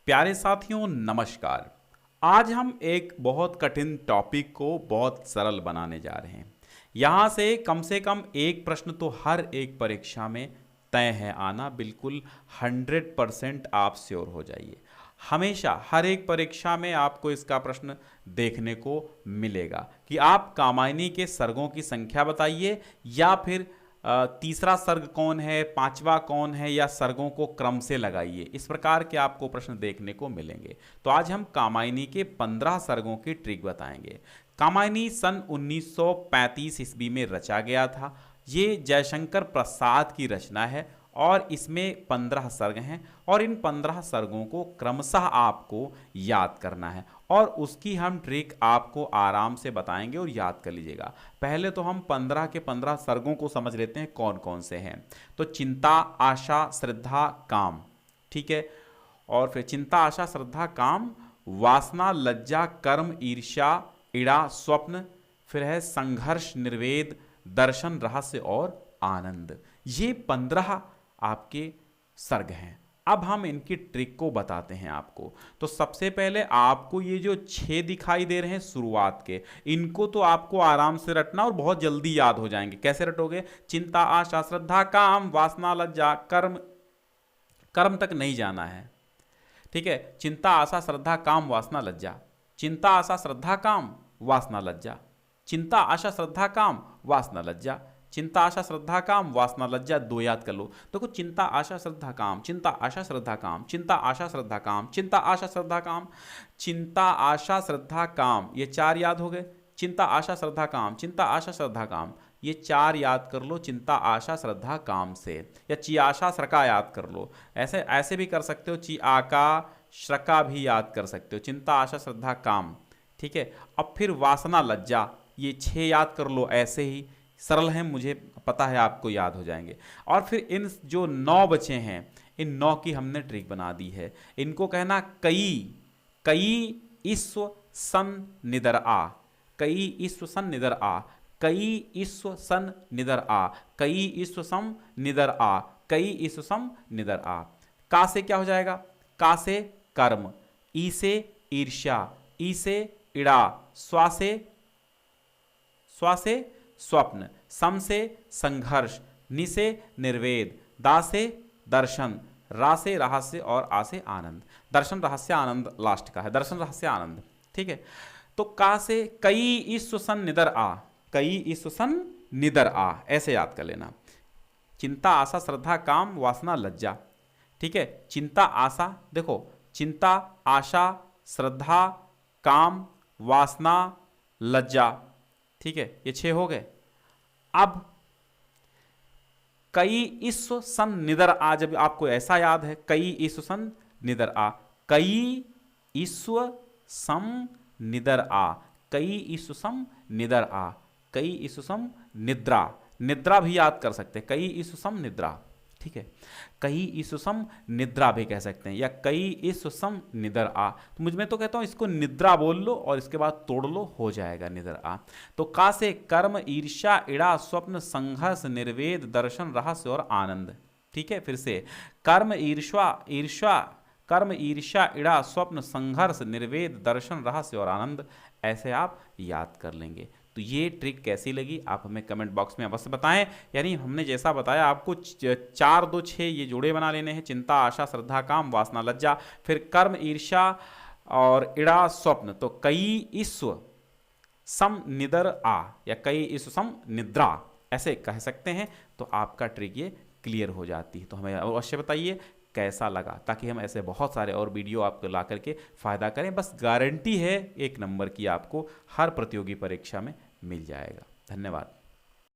प्यारे साथियों नमस्कार। आज हम एक बहुत कठिन टॉपिक को बहुत सरल बनाने जा रहे हैं। यहाँ से कम एक प्रश्न तो हर एक परीक्षा में तय है आना, बिल्कुल 100% आप श्योर हो जाइए। हमेशा हर एक परीक्षा में आपको इसका प्रश्न देखने को मिलेगा कि आप कामायनी के सर्गों की संख्या बताइए या फिर तीसरा सर्ग कौन है, पांचवा कौन है, या सर्गों को क्रम से लगाइए। इस प्रकार के आपको प्रश्न देखने को मिलेंगे। तो आज हम कामायनी के 15 सर्गों की ट्रिक बताएंगे। कामायनी सन 1935 ईस्वी में रचा गया था। ये जयशंकर प्रसाद की रचना है और इसमें 15 सर्ग हैं और इन 15 सर्गों को क्रमशः आपको याद करना है और उसकी हम ट्रिक आपको आराम से बताएंगे और याद कर लीजिएगा। पहले तो हम 15 के 15 सर्गों को समझ लेते हैं कौन कौन से हैं। तो चिंता, आशा, श्रद्धा, काम, ठीक है। और फिर चिंता, आशा, श्रद्धा, काम, वासना, लज्जा, कर्म, ईर्ष्या, इड़ा, स्वप्न, फिर है संघर्ष, निर्वेद, दर्शन, रहस्य और आनंद। ये 15 आपके सर्ग हैं। अब हम इनकी ट्रिक को बताते हैं आपको। तो सबसे पहले आपको ये जो 6 दिखाई दे रहे हैं शुरुआत के, इनको तो आपको आराम से रटना और बहुत जल्दी याद हो जाएंगे। कैसे रटोगे? चिंता, आशा, श्रद्धा, काम, वासना, लज्जा, कर्म। कर्म तक नहीं जाना है, ठीक है। चिंता, आशा, श्रद्धा, काम, वासना, लज्जा। चिंता, आशा, श्रद्धा, काम, वासना, लज्जा। चिंता, आशा, श्रद्धा, काम, वासना, लज्जा। चिंता, आशा, श्रद्धा, काम, वासना, लज्जा। 2 याद कर लो। देखो, चिंता, आशा, श्रद्धा, काम, चिंता, आशा, श्रद्धा, काम, चिंता, आशा, श्रद्धा, काम, चिंता, आशा, श्रद्धा, काम, चिंता, आशा, श्रद्धा, काम। ये 4 याद हो गए। चिंता, आशा, श्रद्धा, काम, चिंता, आशा, श्रद्धा, काम। ये 4 याद कर लो चिंता, आशा, श्रद्धा, काम से। या ची आशा श्रका याद कर लो। ऐसे ऐसे भी कर सकते हो, ची आका श्रका भी याद कर सकते हो। चिंता, आशा, श्रद्धा, काम, ठीक है। अब फिर वासना, लज्जा, ये 6 याद कर लो। ऐसे ही सरल हैं, मुझे पता है आपको याद हो जाएंगे। और फिर इन जो 9 बचे हैं, इन 9 की हमने ट्रिक बना दी है। इनको कहना कई कई ईश्व सन निदर आ, कई ईश्व सन निदर आ, कई ईश्व सन निदर आ, कई ईश्व सम निदर आ, कई ईश्व सम निदर आ। का से क्या हो जाएगा? का से कर्म, ई से ईर्ष्या, ई से इड़ा, स्वा से स्वप्न, सम से संघर्ष, नि से निर्वेद, दा से दर्शन, रा से रहस्य और आ से आनंद। दर्शन, रहस्य, आनंद लास्ट का है। दर्शन, रहस्य, आनंद, ठीक है। तो का से कई ईश्व सन निदर आ, कई ईश्व सन निदर आ, ऐसे याद कर लेना। चिंता, आशा, श्रद्धा, काम, वासना, लज्जा, ठीक है। चिंता, आशा, देखो, चिंता, आशा, श्रद्धा, काम, वासना, लज्जा, ठीक है। ये 6 हो गए। अब कई ईश्व सन निदर आ, जब आपको ऐसा याद है, कई ईश्व सन निदर आ, कई ईश्व सम निदर आ, कई ईश्व सम निदर आ, कई ईश्व सम निद्रा, निद्रा भी याद कर सकते हैं। कई ईश्व सम निद्रा, ठीक है। कई ईश्व सम निद्रा भी कह सकते हैं, या कई ईश्व सम निदर आ। तो मुझ में तो कहता हूं इसको निद्रा बोल लो और इसके बाद तोड़ लो, हो जाएगा निदर आ। तो का से कर्म, ईर्ष्या, इड़ा, स्वप्न, संघर्ष, निर्वेद, दर्शन, रहस्य और आनंद, ठीक है। फिर से कर्म, ईर्ष्या, कर्म, ईर्ष्या, इड़ा, स्वप्न, संघर्ष, निर्वेद, दर्शन, रहस्य और आनंद, ऐसे आप याद कर लेंगे। तो ये ट्रिक कैसी लगी आप हमें कमेंट बॉक्स में अवश्य बताएं। यानी हमने जैसा बताया आपको 4, 2, 6 ये जोड़े बना लेने हैं। चिंता, आशा, श्रद्धा, काम, वासना, लज्जा, फिर कर्म, ईर्ष्या और इड़ा, स्वप्न। तो कई ईश्व सम निदर आ या कई ईश्व सम निद्रा, ऐसे कह सकते हैं। तो आपका ट्रिक ये क्लियर हो जाती है। तो हमें अवश्य बताइए कैसा लगा, ताकि हम ऐसे बहुत सारे और वीडियो आपको ला करके फ़ायदा करें। बस गारंटी है 1 नंबर की आपको हर प्रतियोगी परीक्षा में मिल जाएगा। धन्यवाद।